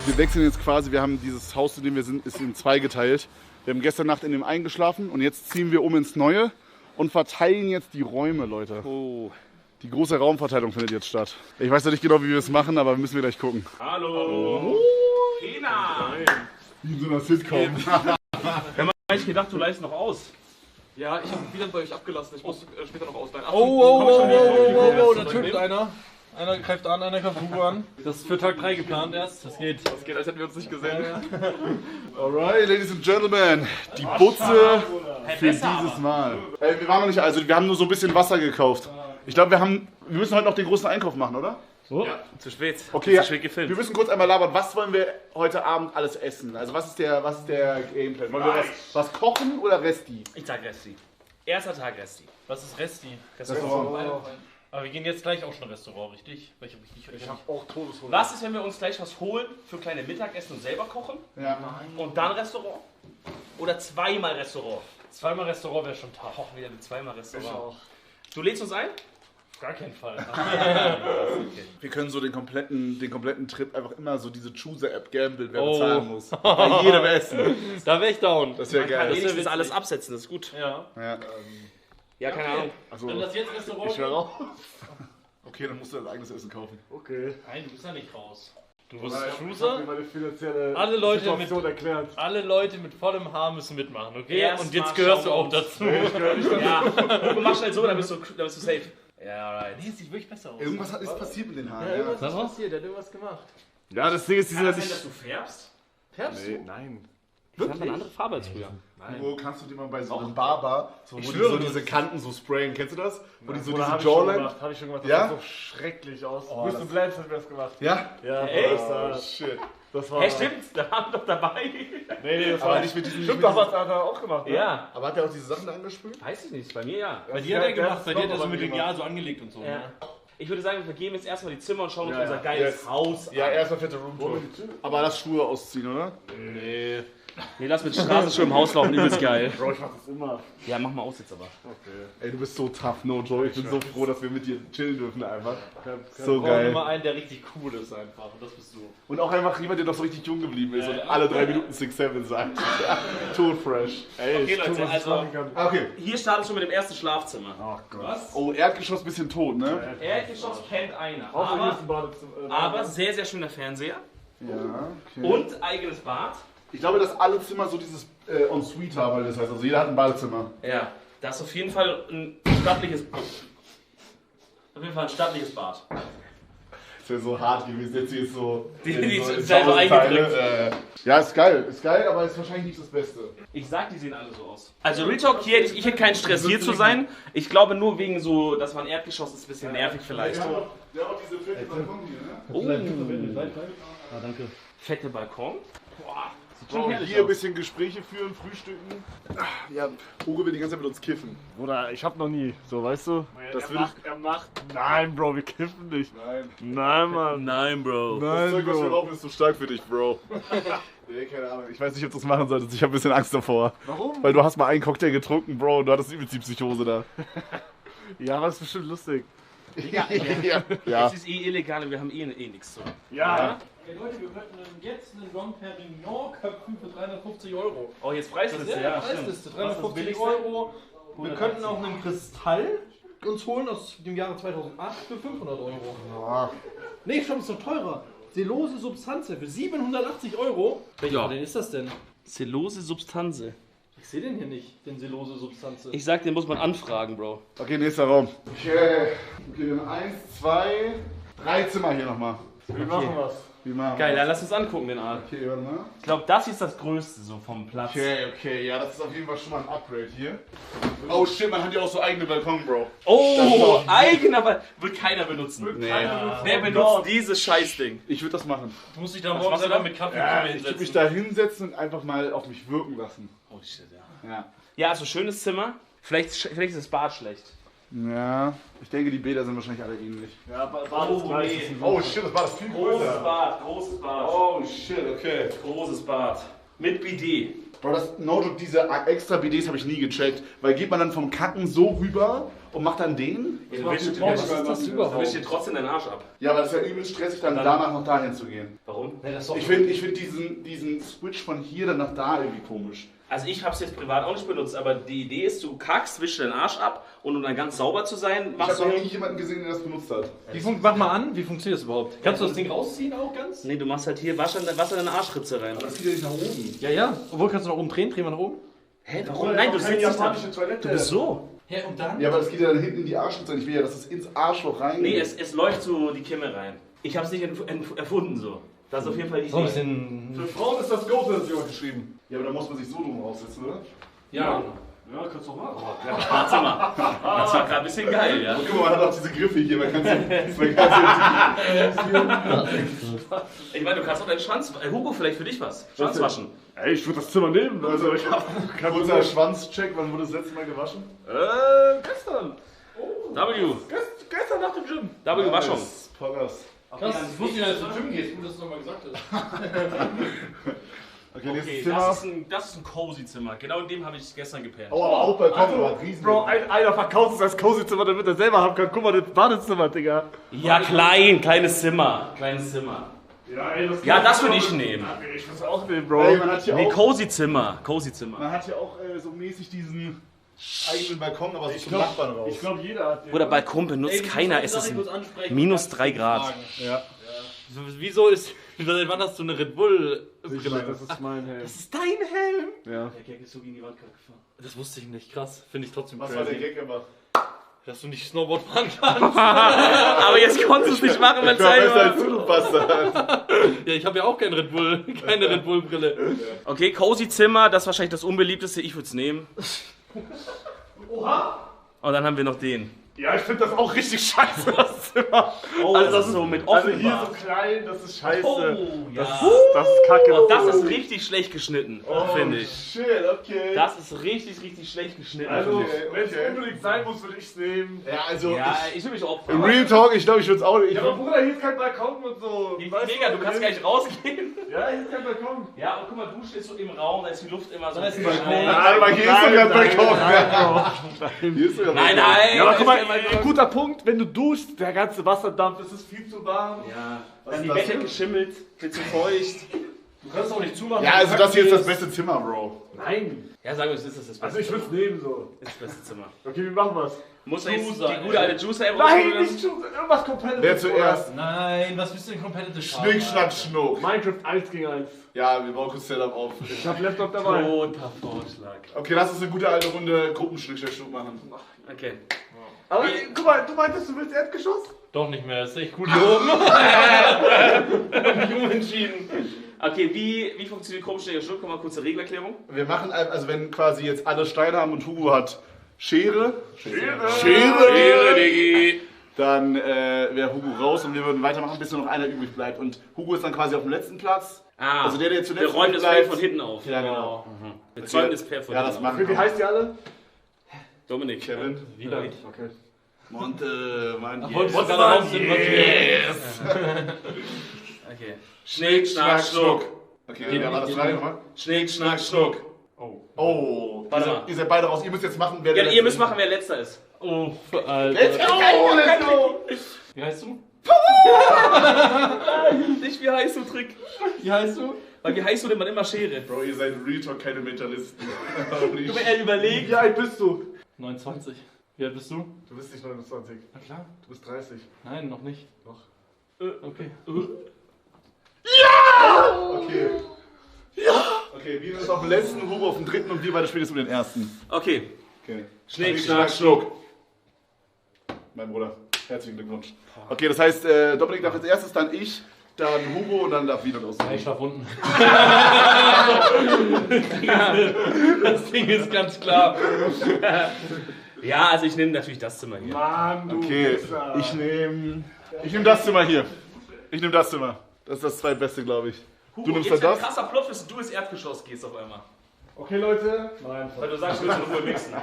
Wir wechseln jetzt quasi, wir haben dieses Haus, in dem wir sind, ist in zwei geteilt. Wir haben gestern Nacht in dem einen geschlafen und jetzt ziehen wir um ins Neue und verteilen jetzt die Räume, Leute. Oh. Die große Raumverteilung findet jetzt statt. Ich weiß noch nicht genau, wie wir es machen, aber müssen wir gleich gucken. Hallo. Pena. Wie in so einer Sitcom. Wir haben eigentlich gedacht, du leihst noch aus. Ja, ich habe wieder bei euch abgelassen. Ich muss später noch ausleihen. Oh, da tötet einer. Einer greift an, einer greift Hugo an. Das ist für Tag 3 geplant erst. Das geht. Das geht, als hätten wir uns nicht gesehen. Alright, Ladies and Gentlemen, die Butze für dieses Mal. Wir waren noch nicht, also wir haben nur so ein bisschen Wasser gekauft. Ich glaube, wir müssen heute noch den großen Einkauf machen, oder? Oh. Ja, zu spät. Okay, zu spät gefilmt. Wir müssen kurz einmal labern. Was wollen wir heute Abend alles essen? Also was ist der Gameplan? Wollen wir was kochen oder Resti? Ich sag Resti. Erster Tag Resti. Was ist Resti? Restaurant. Aber wir gehen jetzt gleich auch schon ein Restaurant, richtig? Ich habe auch Todeshunger. Was ist, wenn wir uns gleich was holen für kleine Mittagessen und selber kochen? Ja. Und dann Restaurant? Oder zweimal Restaurant? Zweimal Restaurant wäre schon tough. Auch wieder mit zweimal Restaurant. Auch. Du lädst uns ein? Auf gar keinen Fall. Wir können so den kompletten Trip einfach immer so diese Chooser-App gamblen, wer bezahlen muss. Bei jedem Essen. Da wäre ich down. Das wäre Man kann geil. wenigstens alles absetzen, das ist gut. Ja. Ja. Ja, keine Ahnung. Also, Wenn das jetzt Restaurant ich höre auf. Okay, dann musst du dein eigenes Essen kaufen. Okay. Nein, du bist ja nicht raus. Du bist Ich hab Chooser. mir meine finanzielle Alle Leute Situation erklärt. Alle Leute mit vollem Haar müssen mitmachen, okay? Erst Und jetzt mal gehörst du schauen auch wir uns. dazu. Ja, du machst schnell so, dann bist du safe. Ja, alright. Nee, sieht wirklich besser aus. Irgendwas ist passiert mit den Haaren. Ja, irgendwas Ja, ist passiert, der hat irgendwas gemacht. das Ding ist, Kann das sein, dass du färbst? Färbst Nee, nein. Ich habe eine andere Farbe als früher. Wo kannst du dir mal bei so einem Barber, wo die schwöre, so das diese Kanten so sprayen, kennst du das? Wo die so diese Hab ich schon Jawline... gemacht, das Ja? sah so schrecklich aus. Oh, Mr. Blends hat mir das gemacht. Ja? Ja, Echt? Shit. das war... Hey, stimmt, da waren wir doch dabei. Nee, das Aber war nicht mit diesen... Stimmt, doch, was hat er auch gemacht, ne? Ja, Aber hat der auch diese Sachen da angesprüht? weiß ich nicht, bei mir ja. Bei dir hat er der gemacht, bei dir hat er so aber mit dem gemacht. Jahr so angelegt und so. Ja. Ne? Ich würde sagen, wir gehen jetzt erstmal die Zimmer und schauen uns Ja, unser ja. geiles Haus an. Ja, erstmal fette Roomtour. Aber lass Schuhe ausziehen, oder? Nee. Nee, lass mit Straßenschuhe im Haus laufen, übelst geil. Bro, ich mach das immer. Ja, mach mal aus jetzt aber. Ey, du bist so tough, no Joe. Ich bin so froh, dass wir mit dir chillen dürfen einfach. So Wir brauchen geil. immer einen, der richtig cool ist einfach. Und das bist du. Und auch einfach jemand, der noch so richtig jung geblieben ist und alle 3 Minuten 6-7 sagt. Todfresh. Ey, Okay, Leute, also Okay. hier startet schon mit dem ersten Schlafzimmer. Ach Gott. Was? Oh, Erdgeschoss bisschen tot, ne? Erdgeschoss kennt einer, Auch hier ist aber, ein Badezimmer. aber sehr, sehr schöner Fernseher Ja, okay. und eigenes Bad. Ich glaube, dass alle Zimmer so dieses Ensuite haben, weil das heißt. Also jeder hat ein Badezimmer. Ja, das ist auf jeden Fall ein stattliches Bad. Auf jeden Fall ein stattliches Bad. Das wäre so hart gewesen. Jetzt hier ist so. Die in sind in selber Tausendteile, eingedrückt. Ja, ist geil. Ist geil, aber ist wahrscheinlich nicht das Beste. Ich sag, die sehen alle so aus. Also Real Talk, hier ich hätte keinen Stress hier zu sein. Ich glaube nur wegen so, dass man Erdgeschoss ist, ein bisschen nervig vielleicht. Ja, auch diese fette Balkon hier, ne? Oh, Ah, danke. fette Balkon. Boah, sieht Bro, schon herrlich hier ein aus. bisschen Gespräche führen, frühstücken. Ja, Hugo will die ganze Zeit mit uns kiffen. Bruder, ich hab noch nie. So, weißt du? Das Er macht. Nein, Bro, wir kiffen nicht. Nein. Nein, Mann. Nein, Bro. Das Zeug, was wir rauchen, ist zu stark für dich, Bro. Nee, keine Ahnung. Ich weiß nicht, ob du das machen solltest. Ich habe ein bisschen Angst davor. Warum? Weil du hast mal einen Cocktail getrunken, Bro, und du hattest übelst die Psychose da. Ja, aber das ist bestimmt lustig. Ja. Es ist eh illegal und wir haben eh nichts zu. Ja. Hey Leute, wir könnten jetzt einen Dom Perignon köpfen für 350 Euro. Oh, jetzt Preisliste, ja, stimmt. Preisliste, Was ist das 350 billigste? Euro. Wir könnten auch einen Kristall uns holen aus dem Jahre 2008 für 500 Euro. Boah. Nee, schon, ist doch teurer. Selose Substanze für 780 Euro. Ja. Welchen ist das denn? Zellose Substanze. Ich sehe den hier nicht, den Selose Substanze. Ich sag, den muss man anfragen, Bro. Okay, nächster Raum. Okay, dann 1, 2, 3 Zimmer hier nochmal. Wir machen was. Wie machen wir Geil, das? dann lass uns angucken, den Art. Okay, warte mal. Ich glaube, das hier ist das Größte so vom Platz. Okay, ja, das ist auf jeden Fall schon mal ein Upgrade hier. Oh shit, man hat ja auch so eigene Balkon, Bro. Oh, eigener, aber wird keiner benutzen. Nee. Wer benutzt dieses Scheißding? Ich würde das machen. Du musst dich da Was morgen machst du selber da? mit Kaffee Ja, ich würde hinsetzen. mich da hinsetzen und einfach mal auf mich wirken lassen. Oh shit, ja. Ja. Ja, also schönes Zimmer. Vielleicht ist das Bad schlecht. Ja, ich denke, die Bäder sind wahrscheinlich alle ähnlich. Ja, Bad ist gleich. nee. Oh shit, das war das viel Großes größer. Bad, großes Bad. Oh shit, okay. Großes Bad. Mit Bidet. Bro, no joke, diese extra BDs habe ich nie gecheckt. Weil geht man dann vom Kacken so rüber und macht dann den? Ja, du wischst Was ist das dir überhaupt? trotzdem den Arsch ab. Ja, aber das ist ja übel stressig, dann danach noch dahin zu gehen. Warum? Nee, das ist doch Ich find diesen Switch von hier dann nach da irgendwie komisch. Also ich habe es jetzt privat auch nicht benutzt, aber die Idee ist, du kackst, wischst den Arsch ab und um dann ganz sauber zu sein, Ich machst habe du... noch nie jemanden gesehen, der das benutzt hat. Mach mal an, wie funktioniert das überhaupt? Kannst du das Ding rausziehen auch ganz? Nee, du machst halt hier Wasser in deine Arschritze rein. Aber das geht ja nicht nach oben. Ja, ja. Obwohl, kannst du nach oben drehen? Dreh mal nach oben. Hä, warum? Nein, du sitzt nicht da. Toilette. Du bist so. Ja, und dann? Ja, aber das geht ja dann hinten in die Arschritze. Ich will ja, dass es ins Arschloch reingeht. Nee, es läuft so die Kimme rein. Ich habe es nicht erfunden so. Das ist auf jeden Fall die So ein Idee. bisschen... Für Frauen ist das Goat, das jemand geschrieben. Ja, aber da muss man sich so drum raussetzen, oder? Ja. Ja, kannst du doch machen. Warte mal. Das war gerade ein bisschen geil, ja? Und guck mal, man hat auch diese Griffe hier. Man kann Ich meine, du kannst auch deinen Schwanz... Hugo, vielleicht für dich was. Schwanz waschen. Ey, ich würde das Zimmer nehmen. Also ich hab kein Kurzer Schwanzcheck, wann wurde das letzte Mal gewaschen? Gestern. W. Gestern nach dem Gym. W Waschung. Nice. Poggers. Krass, ich wusste nicht, dass du zum Gym gehst. Gut, dass du nochmal gesagt hast. Okay, nächstes Okay, Zimmer. das ist ein cozy Zimmer. Genau in dem habe ich gestern gepennt. Oh, aber auch Balkon, aber riesen. Bro, einer verkauft es als Cozy-Zimmer, damit er selber haben kann. Guck mal, das Badezimmer, Digga. Ja, kleines Zimmer. Kleines Zimmer. Ja, ey, Ja, das würde ich nehmen. Ich muss auch nehmen, Bro. Ey, man hat hier Nee, auch, cozy Zimmer. Cozy Zimmer. man hat hier auch so mäßig diesen eigenen Balkon, aber so zum Nachbarn raus. Ich glaube, jeder hat den. Oder Balkon benutzt keiner. Es ist minus 3 Grad. Ja. Wieso ist... Wann hast du eine Red Bull Brille? Das ist mein Helm. Das ist dein Helm? Ja. Der Gag ist so gegen die Wand gefahren. Das wusste ich nicht. Krass. Finde ich trotzdem Was war der crazy. Gag gemacht? Dass du nicht Snowboard fahren kannst. Aber jetzt konntest du es nicht machen, wenn es Ja, besser war. als du, du Bastard. Ja, ich habe ja auch keine Red Bull Brille. Okay, cozy Zimmer. Das ist wahrscheinlich das unbeliebteste. Ich würde es nehmen. Oha! Und dann haben wir noch den. Ja, ich finde das auch richtig scheiße, das Zimmer. Oh, Also das ist so mit Also offen. hier so klein, das ist scheiße. Oh, ja. Das ist kacke. Das ist richtig schlecht geschnitten, finde ich. Shit, okay. Das ist richtig schlecht geschnitten. Also, Okay, wenn es okay. unbedingt sein muss, würde ich es nehmen. Ja, also ja, ich will mich auch. im Real Talk, ich glaube, ich würde es auch nicht. Ja, aber Bruder, hier ist kein Balkon und so. Mega, du kannst gar nicht rausgehen. Ja, hier ist kein Balkon. Ja, und guck mal, du stehst so im Raum, da ist die Luft immer so. ist ein schnell. Balkon. Nein, aber hier ist sogar ein Balkon. Hier ist sogar ein Nein, Balkon. nein. Ja, aber guck mal, das ist ja ein guter Punkt, wenn du duschst, der ganze Wasserdampf, es ist viel zu warm. Ja, Was dann die ist das Bettdecke denn? schimmelt, wird zu feucht. Du kannst auch nicht zumachen. Ja, also das hier ist das beste Zimmer, Bro. Nein. Ja, sagen wir, das ist das beste. Also ich würde es nehmen so. Das ist das beste Zimmer. Okay, wie machen wir's? Muss da jetzt Juicer, die gute alte Juicer Nein, nicht schon irgendwas Competitive. Wer zuerst? Nein, was bist du denn Competitive? Schnick, schnack, schnuck. Minecraft 1 gegen 1. Ja, wir bauen kurz Setup auf. Ich hab Laptop dabei. Roter Vorschlag. Okay, lass uns eine gute alte Runde Gruppenschnick, schnuck machen. Okay. Aber guck mal, du meintest, du willst Erdgeschoss? Doch nicht mehr, ist echt gut hier oben. Umentschieden. Okay, wie funktioniert Gruppenschläger Schnuck? Komm mal kurze Regelerklärung. Wir machen, also wenn quasi jetzt alle Steine haben und Hugo hat Schere, Diggi. dann wäre Hugo raus und wir würden weitermachen, bis nur noch einer übrig bleibt. Und Hugo ist dann quasi auf dem letzten Platz. Ah, Also der zuletzt wir räumen das bleibt. Pferd von hinten auf. Ja, genau. Wir zäumen das Pferd von Ja, hinten das auf. machen Wie heißt die alle? Dominik. Kevin. Wieder. Okay. Monte, Mann. Wolltest du gerade raus sind, Okay. Schnick, schnack, schnuck. Okay, wer war das Frage nochmal? Schnick, schnack, schnuck. Oh, Warte mal. ihr seid beide raus. Ihr müsst jetzt machen, wer Ja, der ihr Letzte müsst machen, wer letzter ist. Oh, Alter. Let's go, let's go. Wie heißt du? Nicht wie heißt du, Trick. Wie heißt du? Weil wie heißt du denn man immer Schere? Bro, ihr seid Real Talk keine Mentalisten. Er überlegt. Wie alt bist du? 29. Wie alt bist du? Du bist nicht 29. Na klar. Du bist 30. Nein, noch nicht. Doch. Okay. Okay. Ja! Okay, wir sind auf dem letzten, Hugo auf dem dritten und wir beide spielen jetzt um den ersten. Okay. Okay. Schnick, schnack, schnuck. Mein Bruder, herzlichen Glückwunsch. Okay, das heißt, Dominik darf als erstes, dann ich, dann Hugo und dann darf wieder los. Ja, ich schlaf unten. Das Ding ist ganz klar. Ja, also ich nehme natürlich das Zimmer hier. Mann, du Okay, Pisser. ich nehme das Zimmer hier. Ich nehme das Zimmer. Das ist das zweitbeste, glaube ich. Hugo, nimmst jetzt dann ein das? krasser Plot, dass du ins Erdgeschoss gehst auf einmal. Okay, Leute. Nein. Weil du sagst, du willst in Ruhe mixen.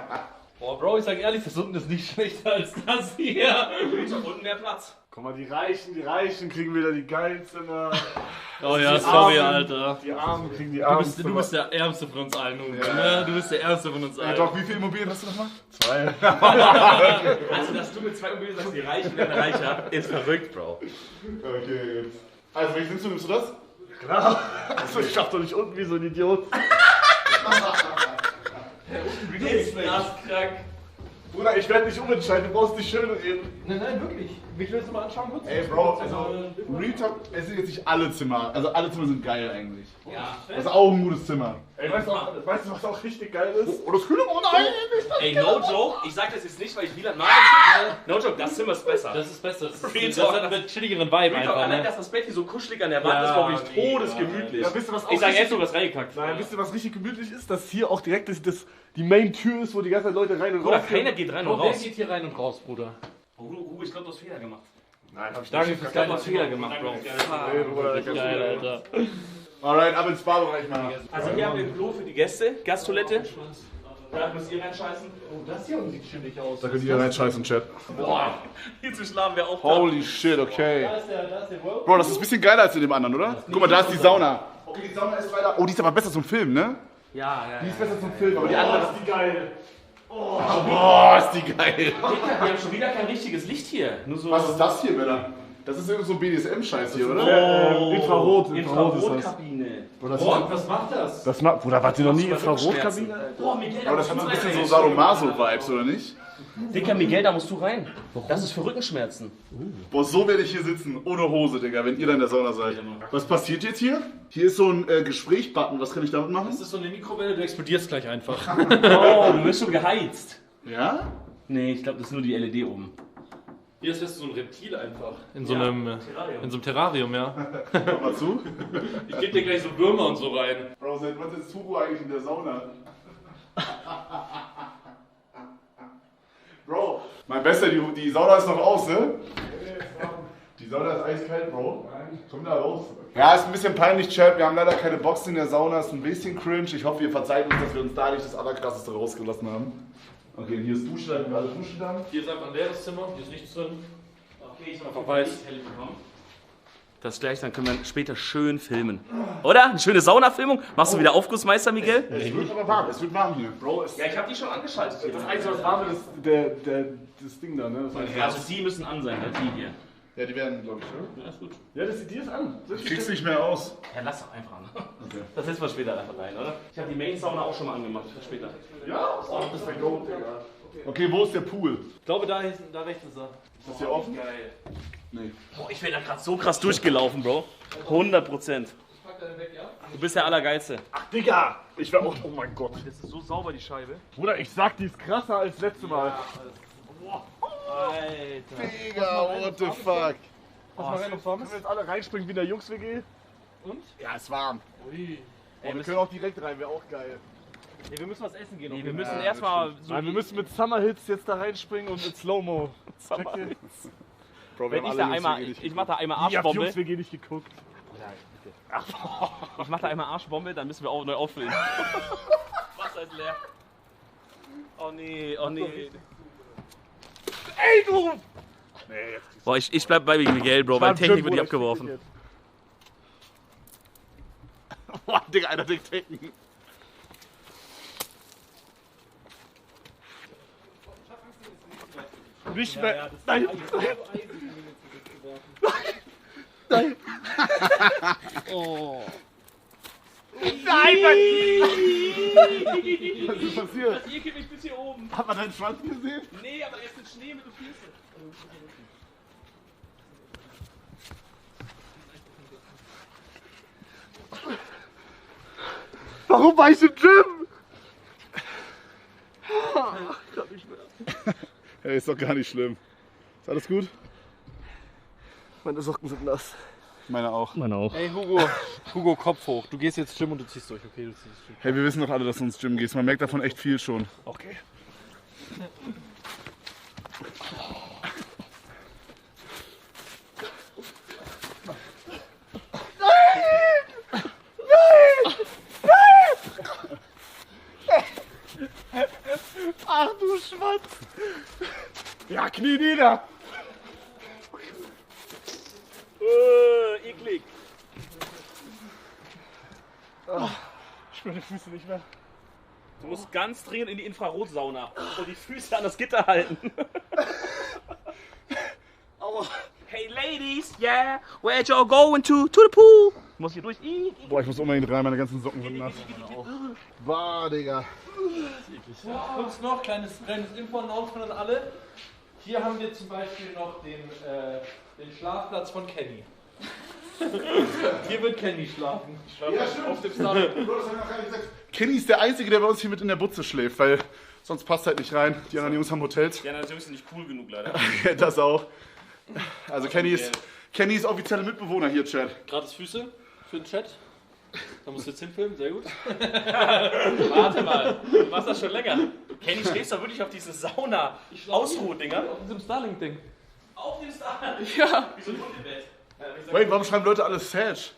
Boah, Bro, ich sag ehrlich, das unten ist nicht schlechter als das hier. Ich hab unten mehr Platz. Guck mal, die Reichen kriegen wieder die geilen Zimmer. Oh ja, sorry, Alter. Die Armen kriegen die Armen. Du bist der Ärmste von uns allen, Hugo. Ne? Du bist der Ärmste von uns Ey, allen. Doc, wie viele Immobilien hast du nochmal? 2. Also, dass du mit 2 Immobilien sagst, die Reichen werden reicher, ist verrückt, Bro. Okay, gut. Also, welches nimmst du? Nimmst du das? Klar. Also ich schaff doch nicht unten wie so ein Idiot. Ist das krank? Bruder, ich werde nicht umentscheiden, du brauchst nicht schön reden. Nein, wirklich. Mich willst du mal anschauen kurz? Ey, Bro, also, Real Talk, es sind jetzt nicht alle Zimmer. Also, alle Zimmer sind geil eigentlich. Ja. Das ist auch ein gutes Zimmer. Ey, weißt du, was auch richtig geil ist? Oh, das Kühle, oh nein! Ey, no joke, ich sag das jetzt nicht, weil ich Wieland mag. No joke, das Zimmer ist besser. Das ist besser. Das Real hat einen chilligeren Vibe Real Talk, einfach, allein, ne? dass das Bett hier so kuschelig an der Wand Ja, ist, glaube ich, nee, todesgemütlich. Ja, wisst ihr, was auch Ich sag, er richtig, hat sowas reingekackt. Nein, wisst ihr, was richtig gemütlich ist? Dass hier auch direkt die Main-Tür ist, wo die ganzen Leute rein und Oder raus keiner geht rein und Wer raus. geht hier rein und raus, Bruder? Hugo, ich glaube, du hast Fehler gemacht. Nein, hab ich Danke nicht. fürs Du hast Fehler gemacht, Bro. Ey, Bruder, Geil, Alter. Alright, ab ins Badbereich mal. Also hier haben wir ein Klo für die Gäste, Gastoilette. Da müsst ihr reinscheißen. Das hier sieht chillig aus. Da könnt ihr reinscheißen, Chat. Boah, hier zu schlafen wir auch. Holy shit, okay. Da ist der World. Bro, das ist ein bisschen geiler als in dem anderen, oder? Guck mal, da ist die Sauna. Okay, die Sauna ist leider... Oh, die ist aber besser zum Filmen, ne? Ja. Die ist besser zum Filmen, aber die andere... ist die geil. Boah, ist die geil. Dicker, wir haben schon wieder kein richtiges Licht hier. Nur so Was ist das hier, Männer? Das ist irgend so BDSM-Scheiß hier, oder? Infrarot ist das. Infrarotkabine. Boah, was macht das? Das macht, Bruder, wart ihr noch nie Rückenschmerzen. Infrarotkabine? Boah, Miguel, Aber das hat so ein bisschen so Sadomaso-Vibes, oder nicht? Dicker, Miguel, da musst du rein. Das ist für Rückenschmerzen. Boah, so werde ich hier sitzen, ohne Hose, Digga, wenn ihr da in der Sauna seid. Was passiert jetzt hier? Hier ist so ein Gespräch-Button, was kann ich damit machen? Das ist so eine Mikrowelle, du explodierst gleich einfach. Oh, du wirst schon geheizt. Ja? Nee, ich glaube, das ist nur die LED oben. Hier ist jetzt so ein Reptil einfach. In so einem Terrarium, ja. Komm mal zu. Ich geb dir gleich so Würmer und so rein. Bro, seit wann ist Hugo eigentlich in der Sauna? Bro, mein Bester, die Sauna ist noch aus, ne? Die Sauna ist eiskalt, Bro. Komm da raus. Ja, ist ein bisschen peinlich, Chat. Wir haben leider keine Boxen in der Sauna. Ist ein bisschen cringe. Ich hoffe, ihr verzeiht uns, dass wir uns da nicht das Allerkrasseste rausgelassen haben. Okay, hier ist Dusche, da können wir alle duschen dann. Hier ist einfach ein leeres Zimmer, hier ist nichts drin. Okay, ich Einfach weiß. Das gleich, dann können wir später schön filmen. Oder? Eine schöne Saunafilmung. Machst du wieder Aufgussmeister, Miguel? Es wird aber warm, es wird warm hier. Bro, ist Ja, ich habe die schon angeschaltet. Hier. das Einzige, was warm ist, das Ding da, ne? Das Also die müssen an sein, ne? Die hier. Ja, die werden, glaube ich, Ja, ist gut. ja, das die ist an. Ich krieg's nicht mehr aus. Ja, lass doch einfach an. Okay. Das setzen wir später einfach rein, oder? Ich habe die Main-Sauna auch schon mal angemacht. Für später. Ja, das ist der Goat, Digga. Okay, wo ist der Pool? Ich glaube, da rechts ist er. Ist das hier offen? Geil. Nee. Boah, ich bin da gerade so krass durchgelaufen, Bro. 100%. Du bist der Allergeilste. Digga! Ich war auch, oh mein Gott. Das ist so sauber, die Scheibe. Bruder, ich sag, die ist krasser als letztes Mal. Alter. Digga, what the fuck? Pass mal rein, ob's warm ist. Können wir jetzt alle reinspringen wie in der Jungs-WG? Ja, ist warm. Ui. Und wir können auch direkt rein, wäre auch geil. Nee, wir müssen was essen gehen. Nee, wir auf jeden müssen Fall. erstmal so. Nein, wir müssen mit Summerhits jetzt da reinspringen und mit Slow-Mo. Bro, Wenn ich da einmal. Ich mach da einmal Ich hab Arschbombe. Jungs-WG nicht geguckt. Ich mach da einmal Arschbombe, dann müssen wir auch neu auffüllen. Wasser ist leer. Oh nee, oh nee. Ey, du! Boah, ich bleib bei Miguel, Bro, weil Technik wird die abgeworfen. Boah, Digga, einer denkt Tekken. Nicht mehr. Nein! Nein, Mann! Was ist passiert? Das ekelt mich bis hier oben. Hat man deinen Schwanz gesehen? Nee, aber er ist mit Schnee mit den Füßen. Warum war ich im Gym? Hey, ist doch gar nicht schlimm. Ist alles gut? Meine Socken sind nass. Meine auch. Ey, Hugo, Kopf hoch. Du gehst jetzt Gym und du ziehst durch, okay? Du ziehst durch. Hey, wir wissen doch alle, dass du ins Gym gehst. Man merkt davon echt viel schon. Okay. Ach du Schwanz! Ja, Knie nieder! Ich spüre die Füße nicht mehr. Du musst ganz dringend in die Infrarotsauna und die Füße an das Gitter halten. Aua. Hey Ladies, yeah, where y'all going to the pool? Ich muss hier durch. Boah, ich muss unbedingt rein, meine ganzen Socken sind nass. War, Digga. Kurz noch, kleines Info-Announcement an alle. Hier haben wir zum Beispiel noch den Schlafplatz von Kenny. Hier wird Kenny schlafen. Ja, stimmt. Auf dem Starter. Kenny ist der Einzige, der bei uns hier mit in der Butze schläft, weil sonst passt halt nicht rein. Die anderen Jungs haben Hotels. Ja, natürlich sind nicht cool genug, leider. Das auch. Also Kenny ist offizielle Mitbewohner hier, Chat. Gratis Füße für den Chat. Da musst du jetzt hinfilmen, sehr gut. Warte mal, du machst das schon länger. Kenny, schläfst du wirklich auf diese Sauna-Ausruhe-Dinger? Auf diesem Starlink-Ding. Auf dem Starlink? Ja. Wie so ein Hundebett. Wait, warum schreiben Leute alle sad?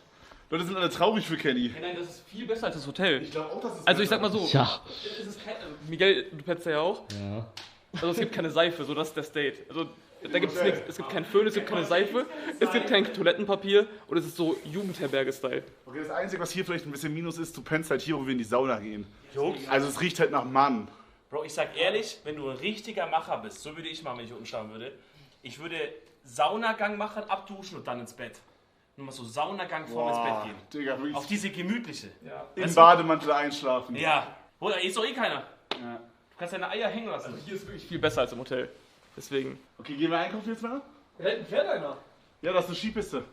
Leute sind alle traurig für Kenny. Nein, das ist viel besser als das Hotel. Ich glaube auch, das ist Also ich sag mal so, Ja. es ist kein, Miguel, du pennst ja auch. Ja. Also es gibt keine Seife, so das ist der State. Also da gibt es nichts. Es gibt keinen Föhn, es gibt keine Seife, es gibt kein Toilettenpapier und es ist so Jugendherberge-Style. Okay, das Einzige, was hier vielleicht ein bisschen Minus ist, du pennst halt hier, wo wir in die Sauna gehen. Jungs. Also es riecht halt nach Mann. Bro, ich sag ehrlich, wenn du ein richtiger Macher bist, so würde ich machen, wenn ich unten schlafen würde, ich würde Saunagang machen, abduschen und dann ins Bett. Nur mal so Saunagang vorm ins Bett gehen. Digga, wirklich Auf diese gemütliche. im Bademantel einschlafen. Ja. Oder ist doch eh keiner. Ja. Du kannst deine Eier hängen lassen. Hier ist wirklich viel besser als im Hotel. Deswegen. Okay, gehen wir einkaufen jetzt mal? Da hinten fährt einer. Ja, das ist eine Skipiste.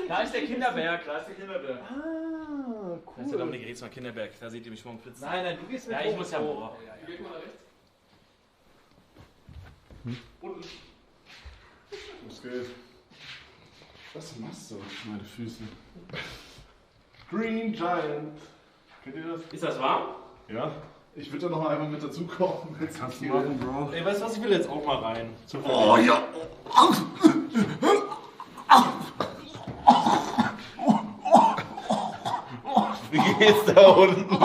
Da ist der Kinderberg. Da ist der Kinderberg. Ah, Das ist ja Dominik Reetz von Kinderberg. Da seht ihr mich morgen flitzen. Nein, du gehst mit Ja, ich muss ja boah. Geh mal nach rechts. Was geht? Was machst du? Meine Füße. Green Giant. Kennt ihr das? Ist das warm? Ja. Ich würde da noch mal einfach mit dazu kochen. Kannst du machen, Bro. Ey, weißt du was, ich will jetzt auch mal rein. Oh ja. Wie geht's da unten?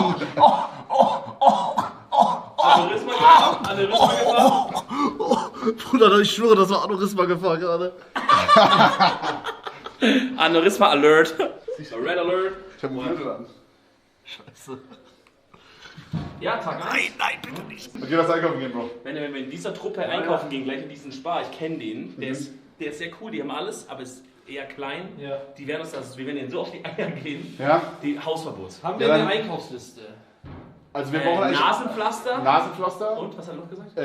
Aneurysma gefahren? Aneurysma gefahren? Bruder, ich schwöre, das war Aneurysma gefahren gerade. Aneurysma Alert. Red Alert. Ich hab einen Gürtel an. Scheiße. Ja, Tag 1. Okay, lass einkaufen gehen, Bro. Wenn wir in dieser Truppe einkaufen gehen, gleich in diesen Spar, ich kenne den, der ist sehr cool, die haben alles, aber ist eher klein. Ja. Die werden uns, also wir werden denen so auf die Eier gehen, Ja? die Hausverbot. Haben wir Ja, eine dann- Einkaufsliste? Also wir brauchen eigentlich Nasenpflaster Nasenpflaster. und, was hat er noch gesagt?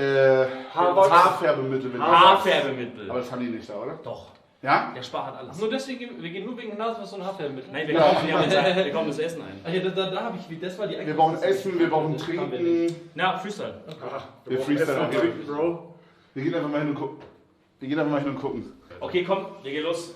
Haarfärbemittel. wenn du das- Haarfärbemittel. Aber das haben die nicht da, oder? Doch, Ja? der Spar hat alles. Nur deswegen, wir gehen nur wegen Nasenwasser und Haarfärbemittel. Nein, wir kaufen ja wir kaufen das Essen ein. Ach ja, da habe ich, das war die Wir brauchen Essen, wir brauchen Das haben wir nicht. Trinken. Na, Freestyle. Wir freestylen auch. Bro. Wir gehen einfach mal hin und gucken. Wir gehen einfach mal hin und gucken. Okay, komm, wir gehen los.